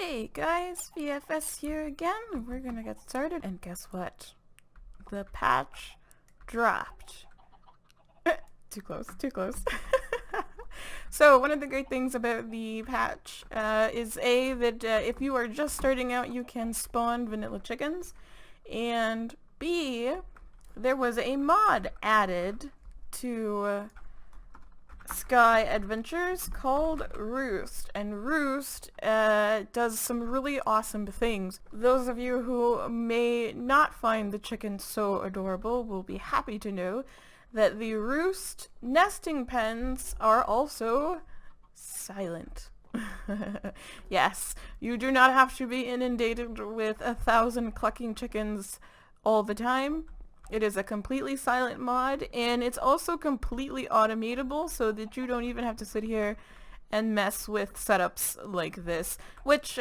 Hey guys, VFS here again. We're gonna get started, and guess what? The patch dropped. Too close, too close. So one of the great things about the patch is A, that if you are just starting out you can spawn vanilla chickens, and B, there was a mod added to Sky Adventures called Roost, and Roost does some really awesome things. Those of you who may not find the chickens so adorable will be happy to know that the Roost nesting pens are also silent. Yes, you do not have to be inundated with 1,000 clucking chickens all the time. It is a completely silent mod, and it's also completely automatable so that you don't even have to sit here and mess with setups like this, which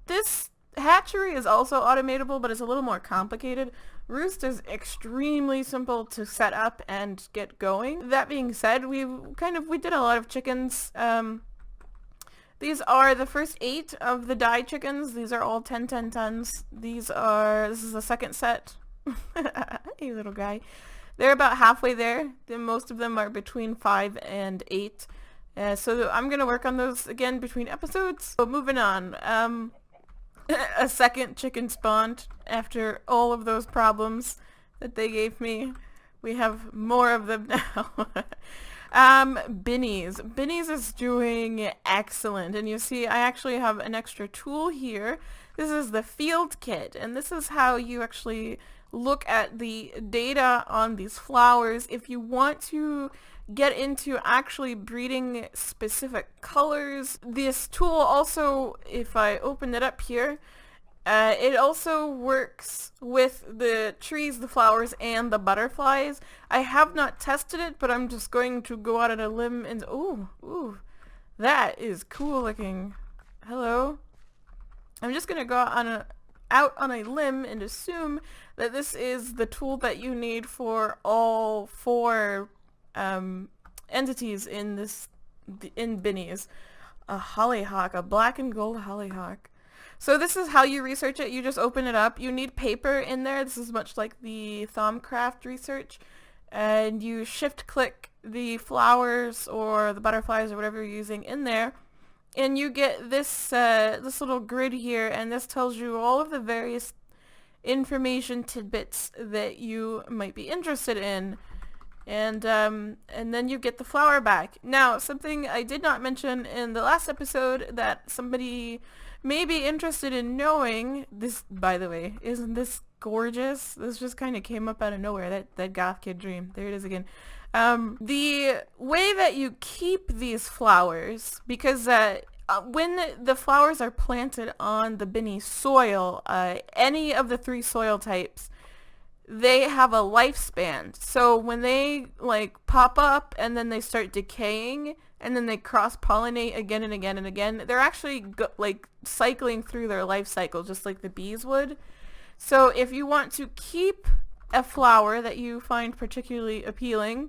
this hatchery is also automatable, but it's a little more complicated. Roost is extremely simple to set up and get going. That being said, we did a lot of chickens. These are the first 8 of the die chickens. These are all 10 tons. This is the second set. Hey little guy. They're about halfway there. Most of them are between 5 and 8. So I'm going to work on those again between episodes. So moving on. A second chicken spawned after all of those problems that they gave me. We have more of them now. Binnies. Binnies is doing excellent. And you see, I actually have an extra tool here. This is the field kit, and this is how you actually look at the data on these flowers. If you want to get into actually breeding specific colors, this tool also, if I open it up here, it also works with the trees, the flowers, and the butterflies. I have not tested it, but I'm just going to go out on a limb and... Ooh, that is cool looking. Hello. I'm just going to go out on a limb and assume that this is the tool that you need for all 4 entities in Binnies. A hollyhock, a black and gold hollyhock. So this is how you research it. You just open it up. You need paper in there. This is much like the Thaumcraft research. And you shift click the flowers or the butterflies or whatever you're using in there. And you get this this little grid here, and this tells you all of the various information tidbits that you might be interested in. And then you get the flower back. Now, something I did not mention in the last episode that somebody may be interested in knowing, this, by the way, isn't this gorgeous? This just kind of came up out of nowhere, that goth kid dream. There it is again. The way that you keep these flowers, because when the flowers are planted on the Binny soil, any of the 3 soil types, they have a lifespan. So when they like pop up and then they start decaying and then they cross-pollinate again and again and again, they're actually like cycling through their life cycle just like the bees would. So if you want to keep a flower that you find particularly appealing,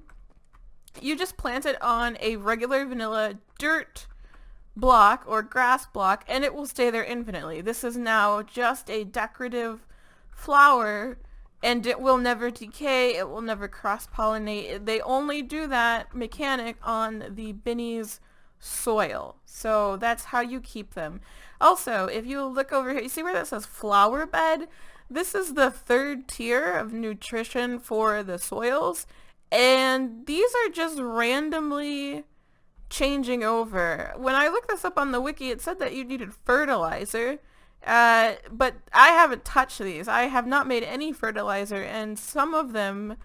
you just plant it on a regular vanilla dirt block or grass block, and it will stay there infinitely. This is now just a decorative flower, and it will never decay, it will never cross-pollinate. They only do that mechanic on the Binny's soil. So that's how you keep them. Also, if you look over here, you see where that says flower bed? This is the 3rd tier of nutrition for the soils, and these are just randomly changing over. When I looked this up on the wiki, it said that you needed fertilizer, but I haven't touched these. I have not made any fertilizer, and some of them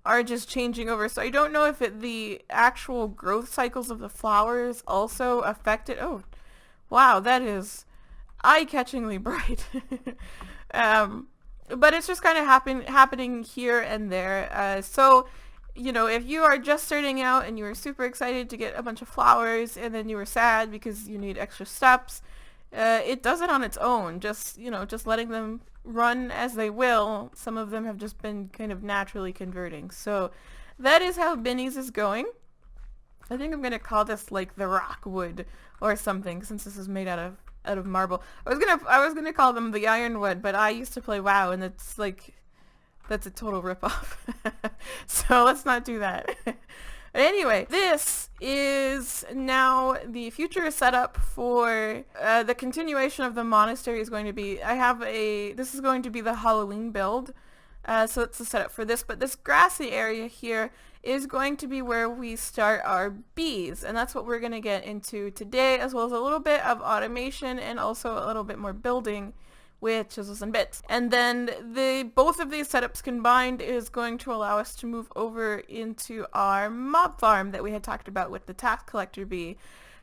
are just changing over. So I don't know if the actual growth cycles of the flowers also affect it. Oh, wow, that is eye-catchingly bright. But it's just kind of happening here and there. So, you know, if you are just starting out and you were super excited to get a bunch of flowers and then you were sad because you need extra steps, it does it on its own. Just letting them run as they will. Some of them have just been kind of naturally converting. So that is how Binnies is going. I think I'm going to call this like the rockwood or something, since this is made out out of marble. I was gonna call them the ironwood, but I used to play WoW, and it's like, that's a total ripoff. So let's not do that. Anyway, this is now the future setup for the continuation of the monastery is going to be, this is going to be the Halloween build. So it's the setup for this, but this grassy area here is going to be where we start our bees, and that's what we're going to get into today, as well as a little bit of automation and also a little bit more building with Chisels and Bits. And then both of these setups combined is going to allow us to move over into our mob farm that we had talked about with the tax collector bee.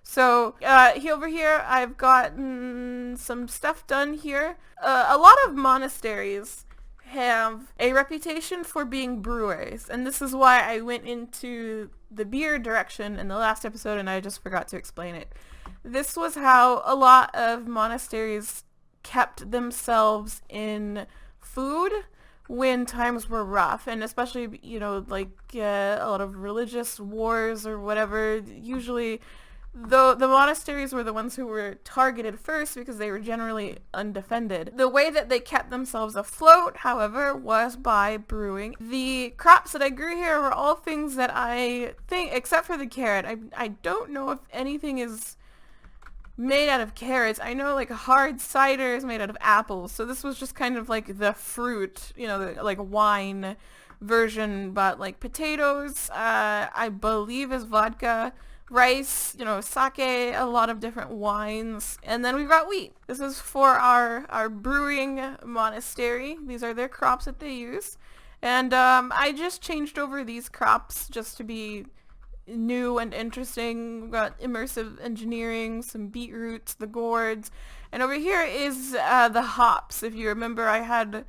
So over here I've gotten some stuff done here. A lot of monasteries have a reputation for being brewers, and this is why I went into the beer direction in the last episode and I just forgot to explain it. This was how a lot of monasteries kept themselves in food when times were rough, and especially, you know, like a lot of religious wars or whatever. Usually the monasteries were the ones who were targeted first because they were generally undefended. The way that they kept themselves afloat, however, was by brewing. The crops that I grew here were all things that I think, except for the carrot, I don't know if anything is made out of carrots. I know like hard cider is made out of apples, so this was just kind of like the fruit, you know, like wine version, but like potatoes, I believe is vodka, rice, you know, sake, a lot of different wines, and then we've got wheat. This is for our brewing monastery. These are their crops that they use, and I just changed over these crops just to be new and interesting. We've got immersive engineering, some beetroots, the gourds, and over here is the hops. If you remember, I had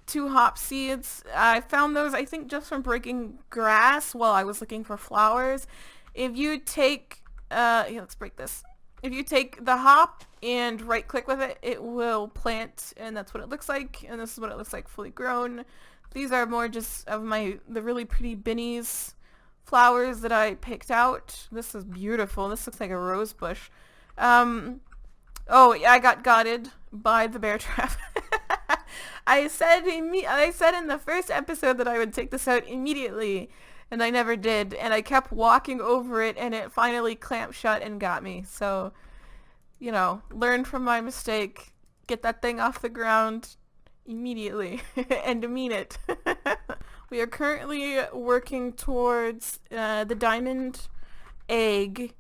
2 hop seeds. I found those, I think, just from breaking grass while I was looking for flowers. If you take, here, let's break this. If you take the hop and right click with it, it will plant, and that's what it looks like, and this is what it looks like fully grown. These are more just of the really pretty bennies flowers that I picked out. This is beautiful. This looks like a rose bush. Oh, I got gotted by the bear trap. I said in the first episode that I would take this out immediately, and I never did, and I kept walking over it, and it finally clamped shut and got me. So, you know, learn from my mistake, get that thing off the ground immediately, and mean it. We are currently working towards the diamond egg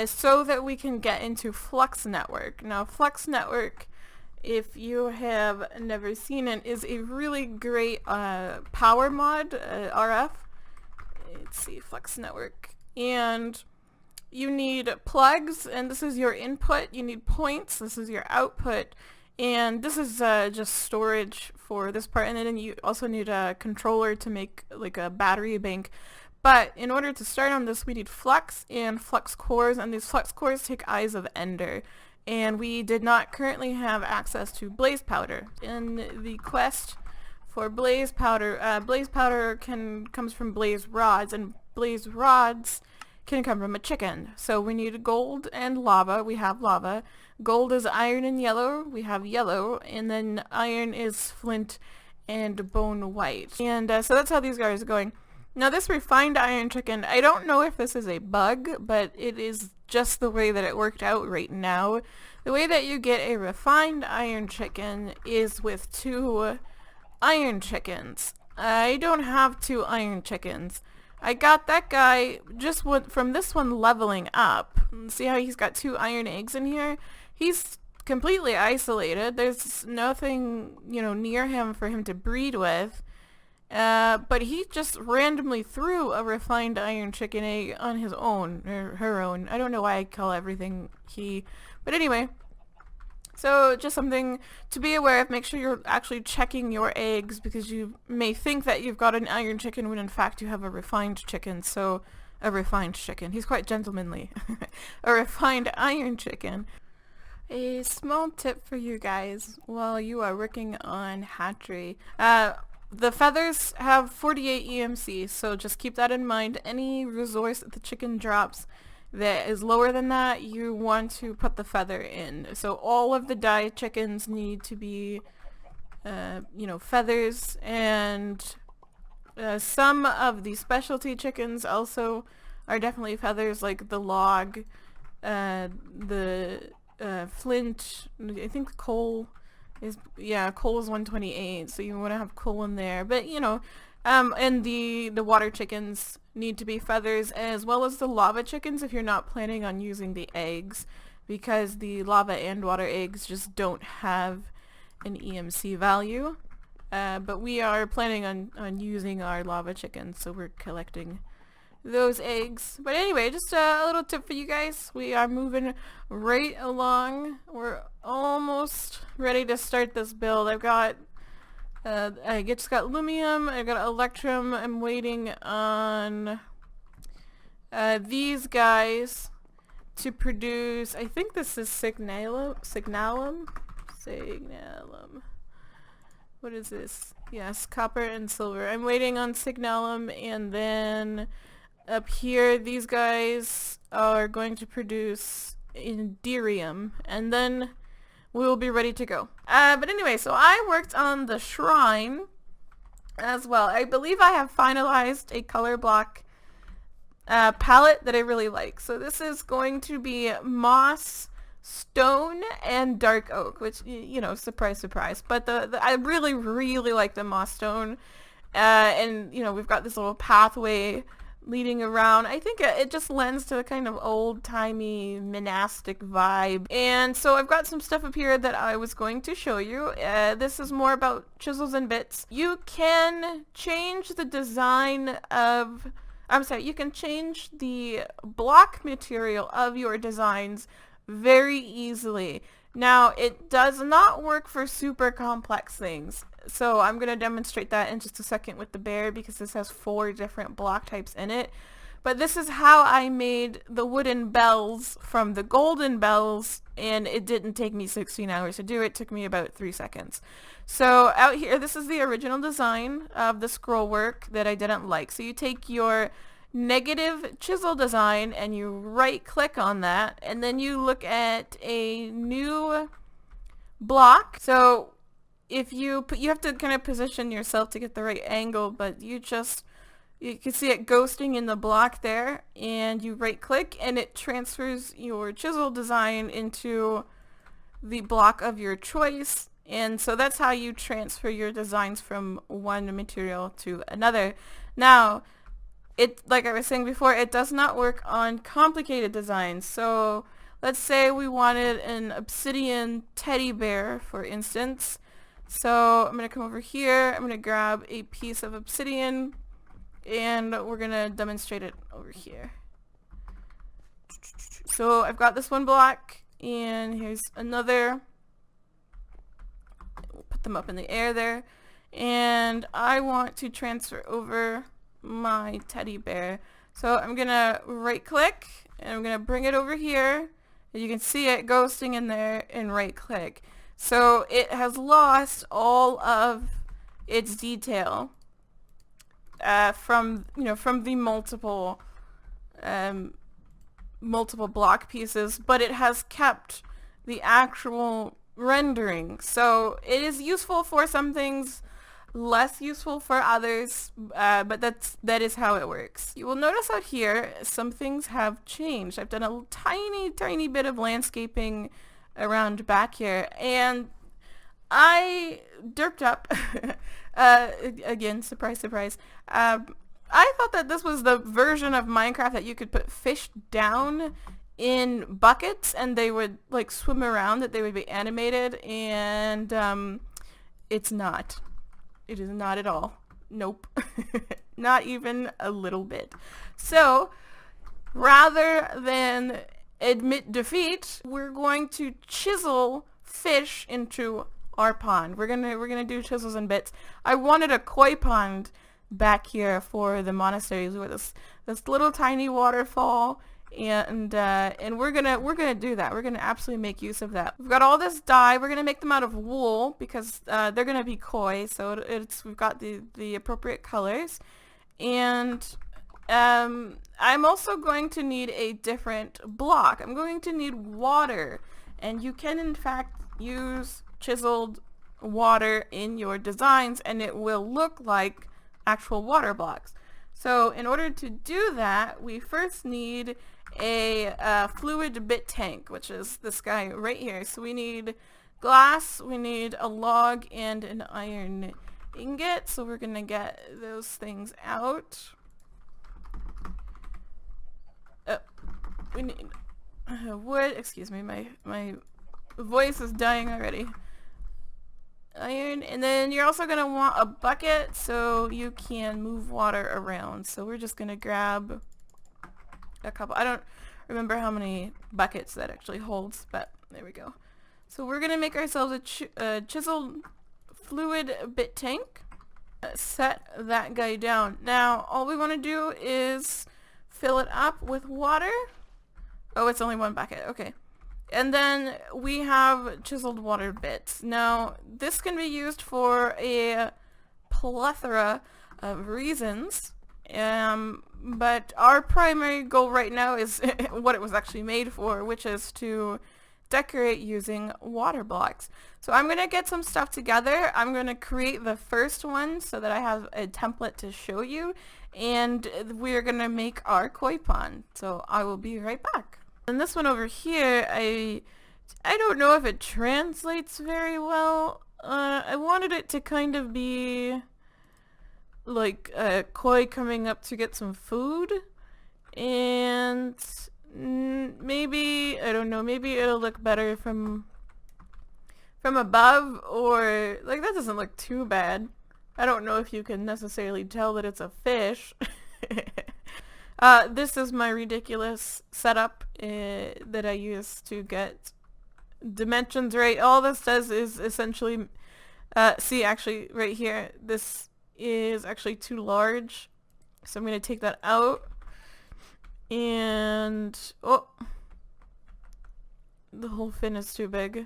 so that we can get into Flux Network. Now, Flux Network, if you have never seen it, is a really great power mod, RF. Let's see, Flux Network. And you need plugs, and this is your input. You need points, this is your output. And this is just storage for this part, and then you also need a controller to make like a battery bank. But in order to start on this, we need flux and flux cores, and these flux cores take Eyes of Ender. And we did not currently have access to blaze powder. In the quest for blaze powder comes from blaze rods, and blaze rods can come from a chicken. So we need gold and lava. We have lava. Gold is iron and yellow. We have yellow. And then iron is flint and bone white. And so that's how these guys are going. Now this refined iron chicken, I don't know if this is a bug, but it is just the way that it worked out right now. The way that you get a refined iron chicken is with 2 iron chickens. I don't have 2 iron chickens. I got that guy just from this one leveling up. See how he's got 2 iron eggs in here? He's completely isolated. There's nothing, you know, near him for him to breed with. But he just randomly threw a refined iron chicken egg on his own, or her own. I don't know why I call everything he. But anyway, so just something to be aware of. Make sure you're actually checking your eggs, because you may think that you've got an iron chicken when in fact you have a refined chicken. So a refined chicken. He's quite gentlemanly. A refined iron chicken. A small tip for you guys while you are working on hatchery. The feathers have 48 EMC, so just keep that in mind. Any resource that the chicken drops, that is lower than that, you want to put the feather in. So all of the dye chickens need to be, feathers, and some of the specialty chickens also are definitely feathers, like the log, the flint. I think coal is, coal is 128, so you want to have coal in there. But and the water chickens need to be feathers, as well as the lava chickens if you're not planning on using the eggs, because the lava and water eggs just don't have an EMC value. But we are planning on using our lava chickens, so we're collecting those eggs. But anyway, just a little tip for you guys. We are moving right along. We're almost ready to start this build. I just got lumium, I got electrum. I'm waiting on these guys to produce, I think this is signalum. What is this? Yes, copper and silver. I'm waiting on signalum, and then up here these guys are going to produce inderium, and then we will be ready to go. But anyway, so I worked on the shrine as well. I believe I have finalized a color block palette that I really like. So this is going to be moss, stone, and dark oak, which, surprise, surprise. But I really, really like the moss stone. And, we've got this little pathway leading around. I think it just lends to the kind of old-timey monastic vibe. And so I've got some stuff up here that I was going to show you. This is more about Chisels and Bits. You can change the design of... you can change the block material of your designs very easily. Now, it does not work for super complex things. So I'm going to demonstrate that in just a second with the bear, because this has 4 different block types in it. But this is how I made the wooden bells from the golden bells, and it didn't take me 16 hours to do it. It took me about 3 seconds. So out here, this is the original design of the scroll work that I didn't like. So you take your negative chisel design and you right click on that, and then you look at a new block. So if you have to kind of position yourself to get the right angle, but you can see it ghosting in the block there, and you right click and it transfers your chisel design into the block of your choice. And so that's how you transfer your designs from one material to another. Now, like I was saying before, it does not work on complicated designs. So let's say we wanted an obsidian teddy bear, for instance. So I'm going to come over here, I'm going to grab a piece of obsidian, and we're going to demonstrate it over here. So I've got this one block, and here's another. We'll put them up in the air there. And I want to transfer over my teddy bear. So I'm going to right click, and I'm going to bring it over here. And you can see it ghosting in there, and right click. So it has lost all of its detail from the multiple block pieces, but it has kept the actual rendering. So it is useful for some things, less useful for others, but that is how it works. You will notice out here some things have changed. I've done a tiny bit of landscaping around back here, and I derped up again, surprise, I thought that this was the version of Minecraft that you could put fish down in buckets and they would like swim around, that they would be animated, and it's not. It is not at all. Nope. Not even a little bit. So rather than admit defeat, we're going to chisel fish into our pond. We're gonna do chisels and bits. I wanted a koi pond back here for the monasteries with this little tiny waterfall, and we're gonna do that. We're gonna absolutely make use of that. We've got all this dye. We're gonna make them out of wool because they're gonna be koi, so we've got the appropriate colors. And I'm also going to need a different block. I'm going to need water, and you can in fact use chiseled water in your designs and it will look like actual water blocks. So in order to do that, we first need a fluid bit tank, which is this guy right here. So we need glass, we need a log, and an iron ingot. So we're gonna get those things out. We need wood. Excuse me, my voice is dying already. Iron, and then you're also gonna want a bucket so you can move water around. So we're just gonna grab a couple. I don't remember how many buckets that actually holds, but there we go. So we're gonna make ourselves a chiseled fluid bit tank. Set that guy down. Now all we want to do is fill it up with water. Oh, it's only one bucket. Okay. And then we have chiseled water bits. Now, this can be used for a plethora of reasons, but our primary goal right now is what it was actually made for, which is to decorate using water blocks. So I'm going to get some stuff together. I'm going to create the first one so that I have a template to show you, and we're going to make our koi pond. So I will be right back. And this one over here, I don't know if it translates very well. I wanted it to kind of be like a koi coming up to get some food, and maybe, I don't know, maybe it'll look better from above, or like that doesn't look too bad. I don't know if you can necessarily tell that it's a fish. This is my ridiculous setup that I use to get dimensions right. All this does is essentially, see actually right here, this is actually too large. So I'm going to take that out. And, oh, the whole fin is too big.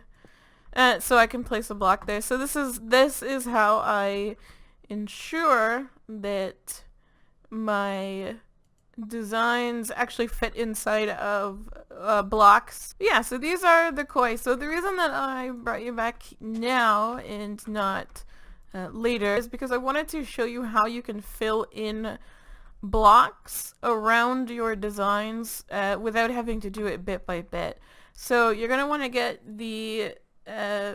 So I can place a block there. So this is how I ensure that my designs actually fit inside of blocks. Yeah, so these are the koi. So the reason that I brought you back now and not later is because I wanted to show you how you can fill in blocks around your designs without having to do it bit by bit. So you're going to want to get the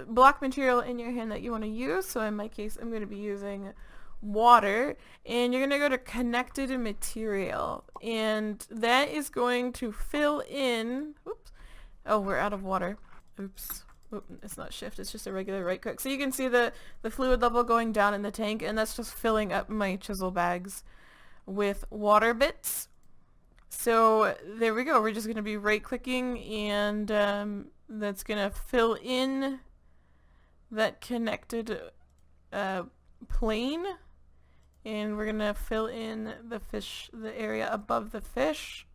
block material in your hand that you want to use. So in my case, I'm going to be using water, and you're going to go to connected material, and that is going to fill in, oops, oh, we're out of water, oops, it's not shift, it's just a regular right click. So you can see the fluid level going down in the tank, and that's just filling up my chisel bags with water bits. So there we go, we're just going to be right clicking, and that's going to fill in that connected plane. And we're going to fill in the area above the fish.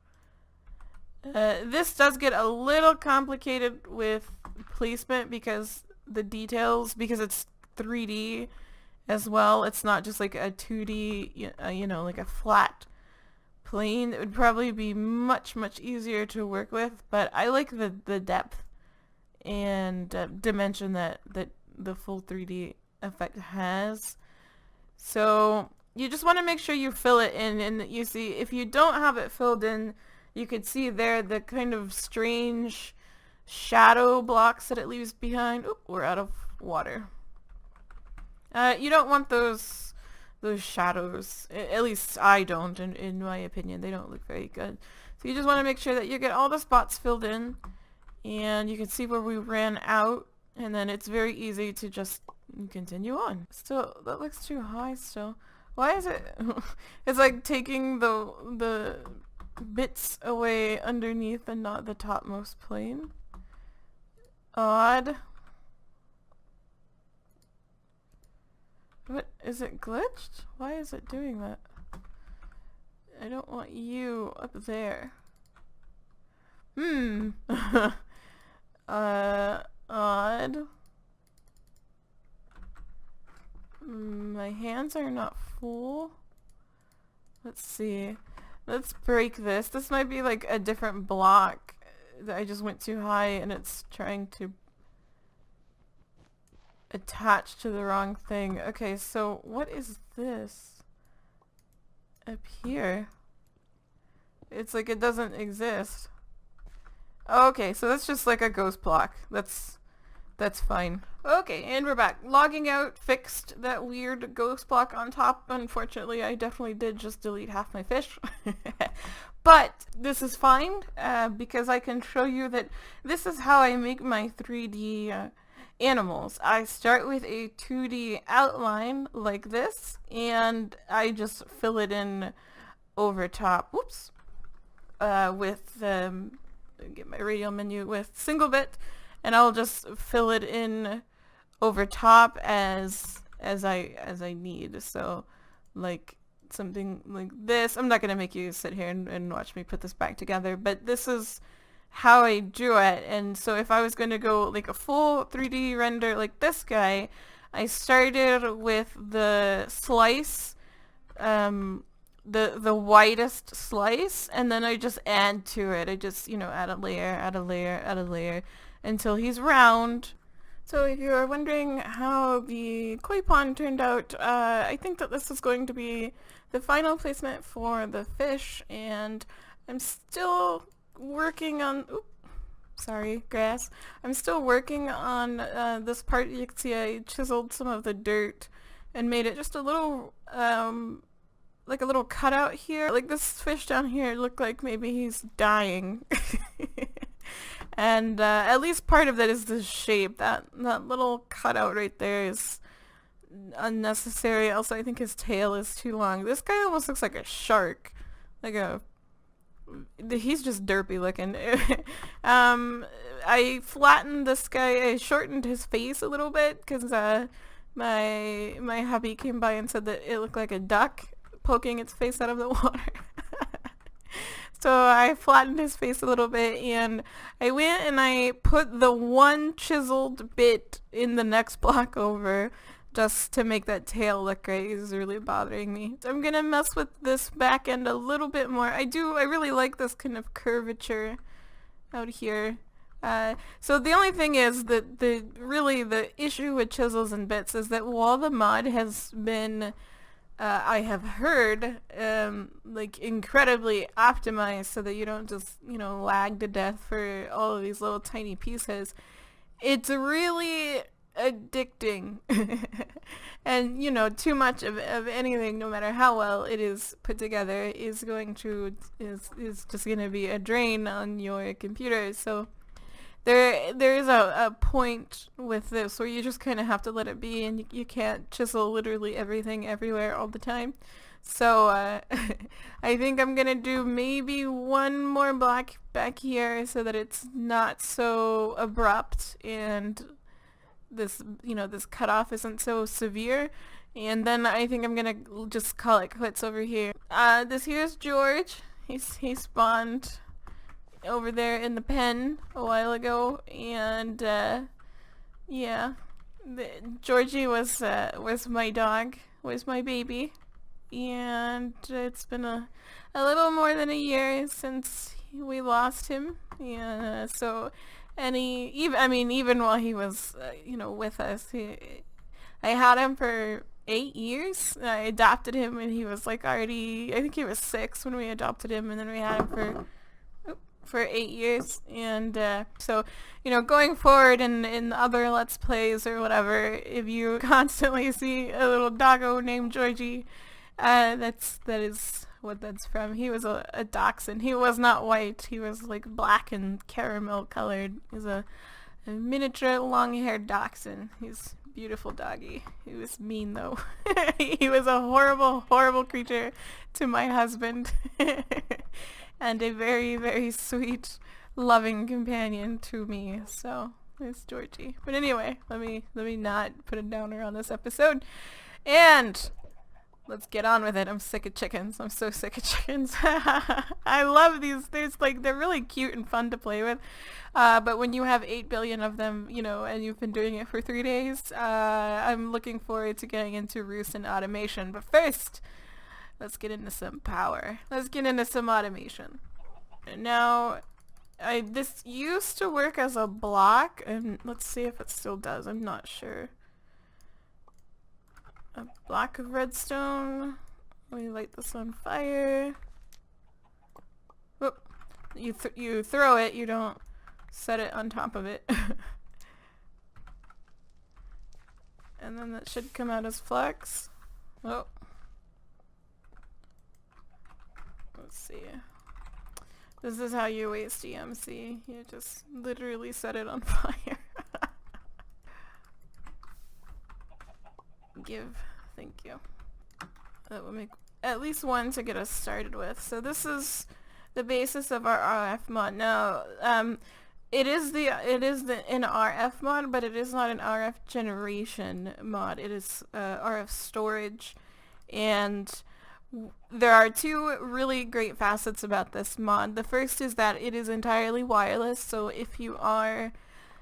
This does get a little complicated with placement because the details, because it's 3D as well. It's not just like a 2D, you know, like a flat plane. It would probably be much, much easier to work with, but I like the depth and dimension that the full 3D effect has. So you just want to make sure you fill it in, and you see if you don't have it filled in, you could see there the kind of strange shadow blocks that it leaves behind. Oop, we're out of water. You don't want those shadows. At least I don't, in my opinion. They don't look very good. So you just want to make sure that you get all the spots filled in, and you can see where we ran out, and then it's very easy to just continue on. Still, that looks too high still. Why is it? It's like taking the bits away underneath and not the topmost plane. Odd. What? Is it glitched? Why is it doing that? I don't want you up there. Odd. My hands are not full. Let's see. Let's break this. This might be like a different block that I just went too high and it's trying to attach to the wrong thing. Okay, so what is this up here? It's like it doesn't exist. Okay, so that's just like a ghost block. That's fine. Okay, and we're back. Logging out fixed that weird ghost block on top. Unfortunately, I definitely did just delete half my fish. But this is fine because I can show you that this is how I make my 3D animals. I start with a 2D outline like this, and I just fill it in over top. Whoops. With get my radial menu with single bit, and I'll just fill it in over top as I need. So like something like this. I'm not gonna make you sit here and watch me put this back together, but this is how I drew it. And so if I was going to go like a full 3D render like this guy, I started with the slice, the widest slice, and then I just add to it. I just, add a layer, add a layer, add a layer until he's round. So if you're wondering how the koi pond turned out, I think that this is going to be the final placement for the fish, and I'm still working on, grass. I'm still working on this part. You can see I chiseled some of the dirt and made it just a little, like a little cutout here. Like this fish down here looked like maybe he's dying. And at least part of that is the shape. That little cutout right there is unnecessary. Also, I think his tail is too long. This guy almost looks like a shark. He's just derpy looking. I flattened this guy. I shortened his face a little bit because my hubby came by and said that it looked like a duck poking its face out of the water. So I flattened his face a little bit, and I went and I put the one chiseled bit in the next block over just to make that tail look right. It's really bothering me. So I'm gonna mess with this back end a little bit more. I really like this kind of curvature out here. So the only thing is that the issue with chisels and bits is that while the mod has been I have heard like incredibly optimized so that you don't just lag to death for all of these little tiny pieces, it's really addicting. And too much of anything, no matter how well it is put together, is just going to be a drain on your computer. So there is a point with this where you just kind of have to let it be, and you can't chisel literally everything everywhere all the time. So I think I'm gonna do maybe one more block back here so that it's not so abrupt and this this cutoff isn't so severe. And then I think I'm gonna just call it quits over here. This here's George. He spawned over there in the pen a while ago, and yeah, Georgie was my dog, was my baby, and it's been a little more than a year since we lost him. Yeah, so even while he was with us, I had him for 8 years. I adopted him when he was like already, I think he was 6 when we adopted him, and then we had him for 8 years. And so going forward in other Let's Plays or whatever, if you constantly see a little doggo named Georgie, that is what that's from. He was a dachshund. He was not white. He was like black and caramel colored. He's a miniature long-haired dachshund. He's a beautiful doggy. He was mean though. He was a horrible, horrible creature to my husband. And a very, very sweet, loving companion to me. So it's Georgie. But anyway, let me not put a downer on this episode, and let's get on with it. I'm sick of chickens. I'm so sick of chickens. I love these. They're really cute and fun to play with. But when you have 8 billion of them, and you've been doing it for 3 days, I'm looking forward to getting into roost and automation. But first, let's get into some power. Let's get into some automation. Now, this used to work as a block, and let's see if it still does. I'm not sure. A block of redstone. Let me light this on fire. Whoop. You throw it, you don't set it on top of it. And then that should come out as flux. Oh. Let's see. This is how you waste EMC. You just literally set it on fire. Thank you. That will make at least one to get us started with. So this is the basis of our RF mod. Now, it is an RF mod, but it is not an RF generation mod. It is RF storage, and there are two really great facets about this mod. The first is that it is entirely wireless, so if you are,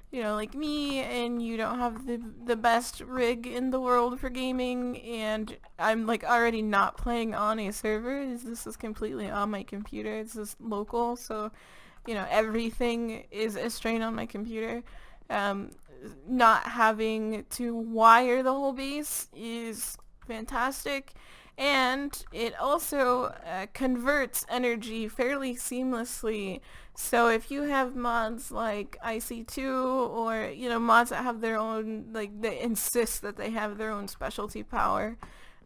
you know, like me, and you don't have the best rig in the world for gaming, and I'm like already not playing on a server, this is completely on my computer, this is local, so you know, everything is a strain on my computer. Not having to wire the whole base is fantastic, and it also converts energy fairly seamlessly. So if you have mods like IC2, or you know, mods that have their own, like they insist that they have their own specialty power,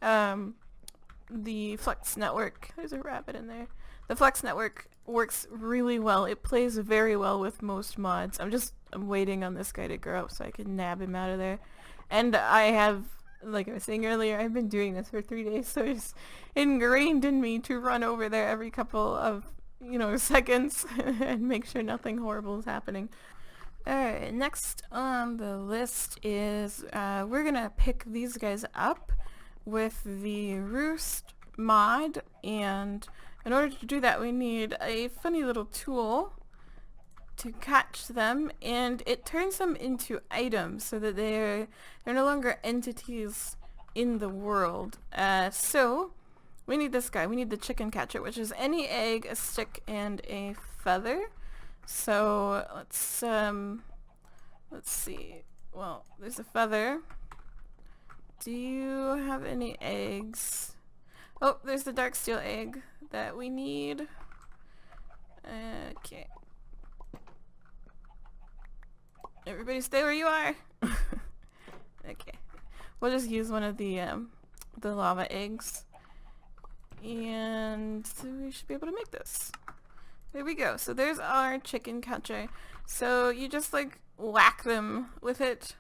the Flex network, there's a rabbit in there, the Flex network works really well. It plays very well with most mods. I'm waiting on this guy to grow up so I can nab him out of there. And I have, like I was saying earlier, I've been doing this for 3 days, so it's ingrained in me to run over there every couple of, you know, seconds and make sure nothing horrible is happening. Alright, next on the list is we're gonna pick these guys up with the Roost mod, and in order to do that we need a funny little tool to catch them, and it turns them into items so that they're no longer entities in the world. So we need this guy. We need the chicken catcher, which is any egg, a stick, and a feather. So let's see. Well, there's a feather. Do you have any eggs? Oh, there's the dark steel egg that we need. Okay. Everybody stay where you are. Okay. We'll just use one of the lava eggs. And so we should be able to make this. There we go. So there's our chicken catcher. So you just like whack them with it,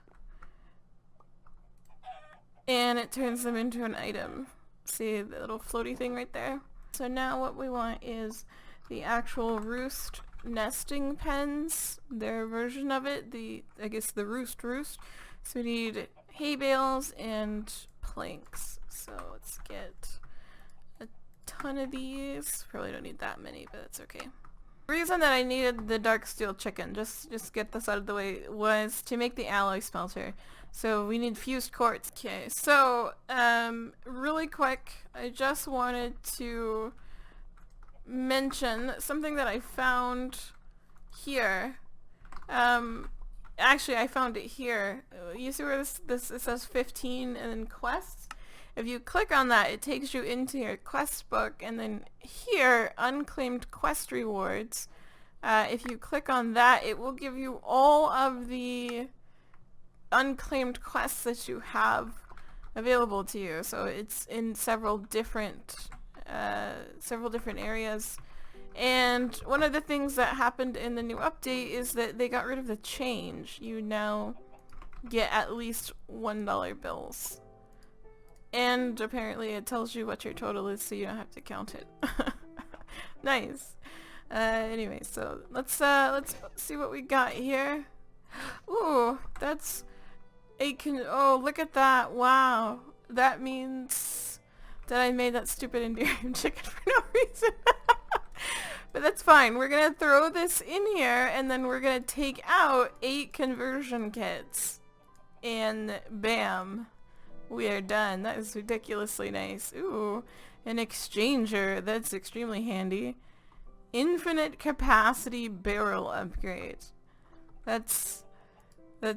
and it turns them into an item. See the little floaty thing right there? So now what we want is the actual roost nesting pens, their version of it, I guess the roost. So we need hay bales and planks. So let's get a ton of these. Probably don't need that many, but that's okay. The reason that I needed the dark steel chicken, just get this out of the way, was to make the alloy smelter. So we need fused quartz. Okay, so really quick, I just wanted to mention something that I found here. Actually, I found it here. You see where this it says 15 and then quests? If you click on that, it takes you into your quest book, and then here, unclaimed quest rewards. If you click on that, it will give you all of the unclaimed quests that you have available to you. So it's in several different areas. And one of the things that happened in the new update is that they got rid of the change. You now get at least $1 bills. And apparently it tells you what your total is, so you don't have to count it. Nice. Anyway, so let's see what we got here. Ooh, that's oh, look at that. Wow. That means that I made that stupid endearing chicken for no reason. But that's fine. We're gonna throw this in here, and then we're gonna take out 8 conversion kits. And bam. We are done. That is ridiculously nice. Ooh. An exchanger, that's extremely handy. Infinite capacity barrel upgrade. That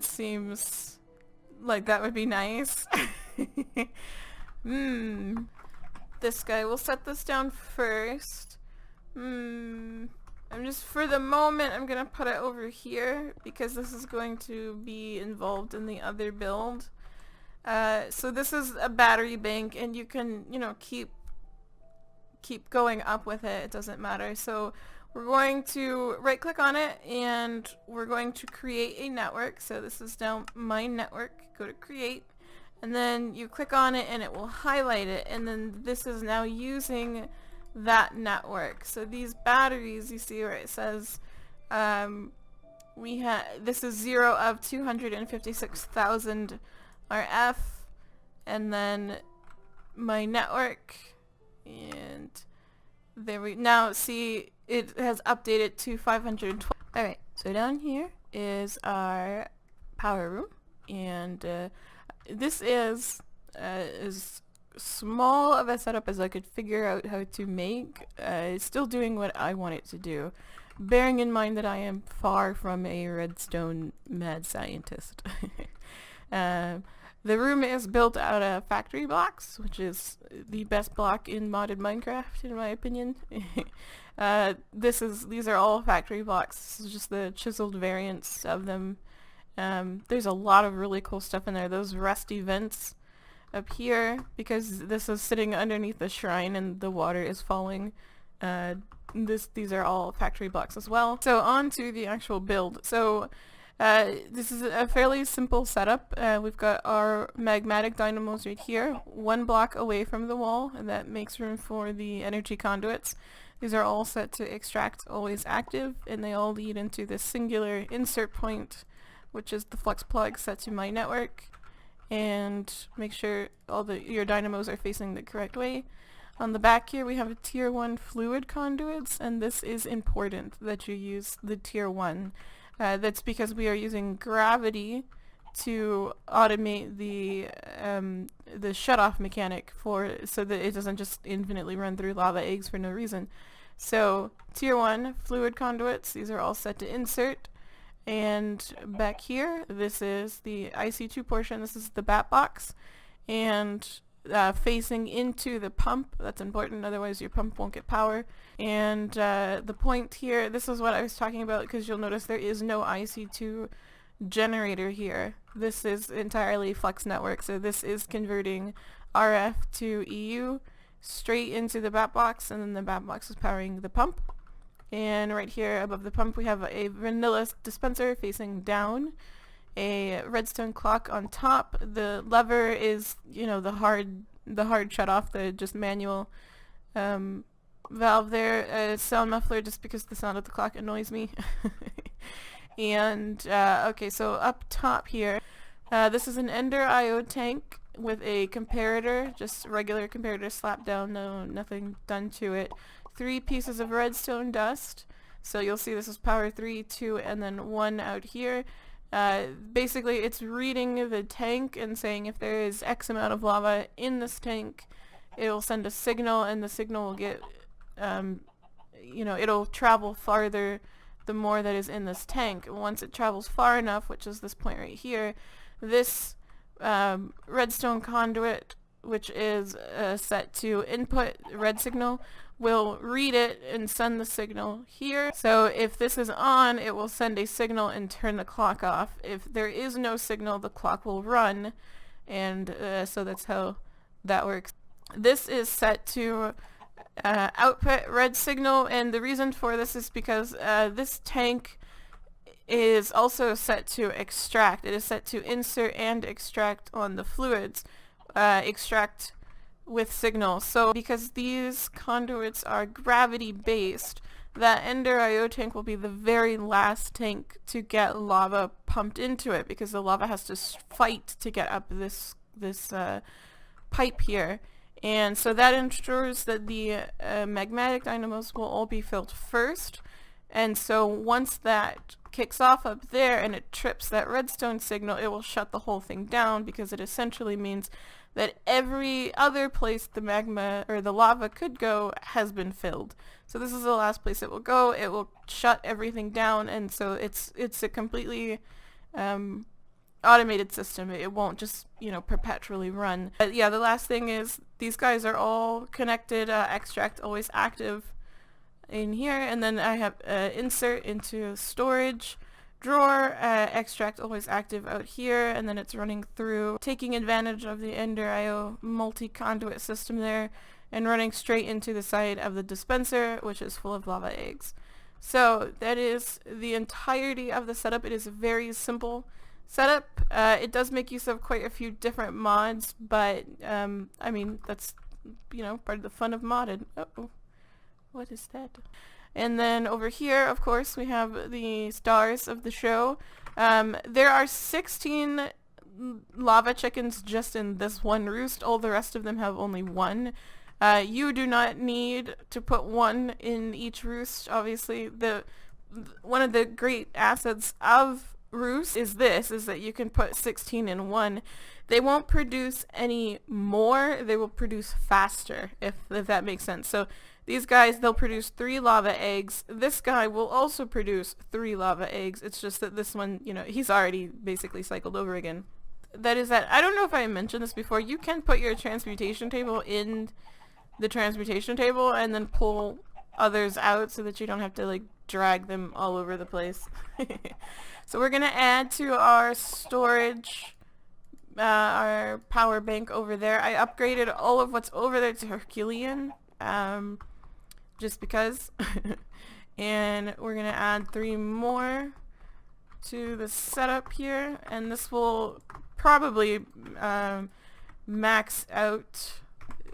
seems like that would be nice. This guy, we'll set this down first. I'm just, for the moment, I'm gonna put it over here because this is going to be involved in the other build. So this is a battery bank, and you can, you know, keep going up with it. It doesn't matter. So we're going to right click on it, and we're going to create a network. So this is now my network. Go to create, and then you click on it and it will highlight it, and then this is now using that network. So these batteries, you see where it says this is 0 of 256,000 RF, and then my network, and there we now see it has updated to 512. Alright, so down here is our power room, and this is as small of a setup as I could figure out how to make. It's still doing what I want it to do, bearing in mind that I am far from a redstone mad scientist. The room is built out of factory blocks, which is the best block in modded Minecraft, in my opinion. These are all factory blocks. This is just the chiseled variants of them. There's a lot of really cool stuff in there. Those rusty vents up here, because this is sitting underneath the shrine and the water is falling. These are all factory blocks as well. So on to the actual build. So this is a fairly simple setup. We've got our magmatic dynamos right here, one block away from the wall, and that makes room for the energy conduits. These are all set to extract always active, and they all lead into this singular insert point, which is the flex plug set to my network. And make sure your dynamos are facing the correct way. On the back here we have a tier 1 fluid conduits, and this is important that you use the tier 1. That's because we are using gravity to automate the shut-off mechanic so that it doesn't just infinitely run through lava eggs for no reason. So tier 1 fluid conduits, these are all set to insert. And back here, this is the IC2 portion. This is the bat box, and facing into the pump. That's important, otherwise your pump won't get power. And the point here, this is what I was talking about, because you'll notice there is no IC2 generator here. This is entirely flex network, so this is converting RF to EU straight into the bat box, and then the bat box is powering the pump. And right here above the pump we have a vanilla dispenser facing down, a redstone clock on top. The lever is, you know, the hard shut off, the just manual valve there. A sound muffler just because the sound of the clock annoys me. And okay, so up top here, this is an Ender IO tank with a comparator, just regular comparator slapped down, nothing done to it. 3 pieces of redstone dust. So you'll see this is power 3, 2, and then 1 out here. Basically it's reading the tank and saying if there is X amount of lava in this tank, it will send a signal, and the signal will get, you know, it'll travel farther the more that is in this tank. Once it travels far enough, which is this point right here, this redstone conduit, which is set to input red signal, will read it and send the signal here. So if this is on, it will send a signal and turn the clock off. If there is no signal, the clock will run, and so that's how that works. This is set to output red signal, and the reason for this is because this tank is also set to extract. It is set to insert and extract on the fluids. Extract with signal. So because these conduits are gravity based, that Ender IO tank will be the very last tank to get lava pumped into it, because the lava has to fight to get up this pipe here. And so that ensures that the magmatic dynamos will all be filled first, And so once that kicks off up there and it trips that redstone signal, it will shut the whole thing down, because it essentially means that every other place the magma or the lava could go has been filled. So this is the last place it will go. It will shut everything down, and so it's a completely automated system. It won't just, you know, perpetually run. But yeah, the last thing is these guys are all connected. Extract always active in here, and then I have insert into storage drawer, extract always active out here, and then it's running through, taking advantage of the Ender IO multi-conduit system there, and running straight into the side of the dispenser, which is full of lava eggs. So that is the entirety of the setup. It is a very simple setup. It does make use of quite a few different mods, but I mean, that's, you know, part of the fun of modded. Uh-oh. What is that? And then over here, of course, we have the stars of the show. There are 16 lava chickens just in this one roost. All the rest of them have only one. You do not need to put one in each roost. Obviously, one of the great assets of roost is that you can put 16 in one. They won't produce any more. They will produce faster, if that makes sense. So these guys, they'll produce 3 lava eggs. This guy will also produce 3 lava eggs. It's just that this one, you know, he's already basically cycled over again. That is that. I don't know if I mentioned this before. You can put your transmutation table in the transmutation table and then pull others out so that you don't have to, like, drag them all over the place. So we're going to add to our storage, our power bank over there. I upgraded all of what's over there to Herculean. Just because. And we're going to add 3 more to the setup here, and this will probably max out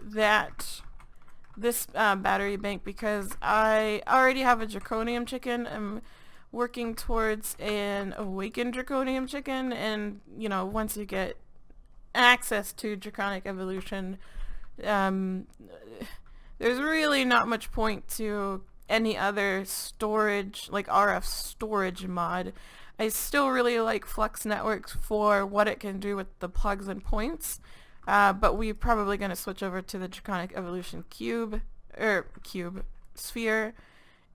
this battery bank, because I already have a draconium chicken. I'm working towards an awakened draconium chicken, and, you know, once you get access to draconic evolution, there's really not much point to any other storage, like RF storage mod. I still really like Flux Networks for what it can do with the plugs and points, but we're probably going to switch over to the Draconic Evolution sphere.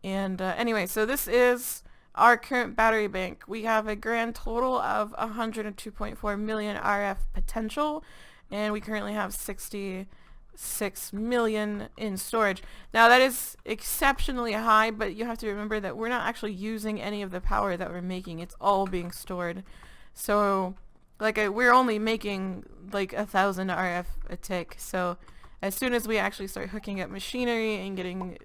And anyway, so this is our current battery bank. We have a grand total of 102.4 million RF potential, and we currently have 66 million in storage. Now that is exceptionally high, but you have to remember that we're not actually using any of the power that we're making. It's all being stored. So like we're only making like 1,000 RF a tick. So as soon as we actually start hooking up machinery and getting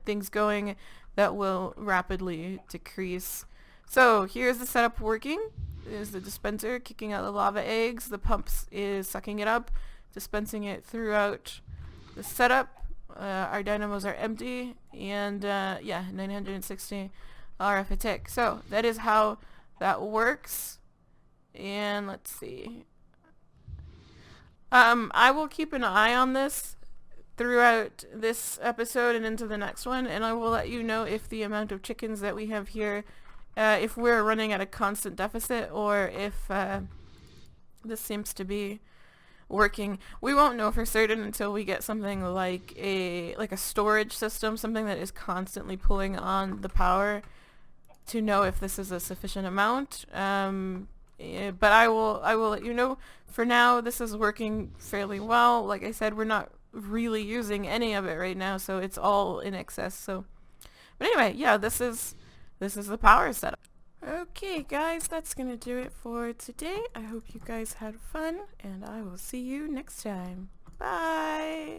things going, that will rapidly decrease. So here's the setup working. There's the dispenser kicking out the lava eggs. The pumps is sucking it up, dispensing it throughout the setup. Our dynamos are empty, and yeah, 960 RF a tick. So that is how that works. And let's see. I will keep an eye on this throughout this episode and into the next one, and I will let you know if the amount of chickens that we have here, if we're running at a constant deficit, or if this seems to be working. We won't know for certain until we get something like a storage system, something that is constantly pulling on the power, to know if this is a sufficient amount. But I will let you know. For now, this is working fairly well. Like I said, we're not really using any of it right now, so it's all in excess. So, but anyway, yeah, this is the power setup. Okay guys, that's gonna do it for today. I hope you guys had fun, and I will see you next time. Bye!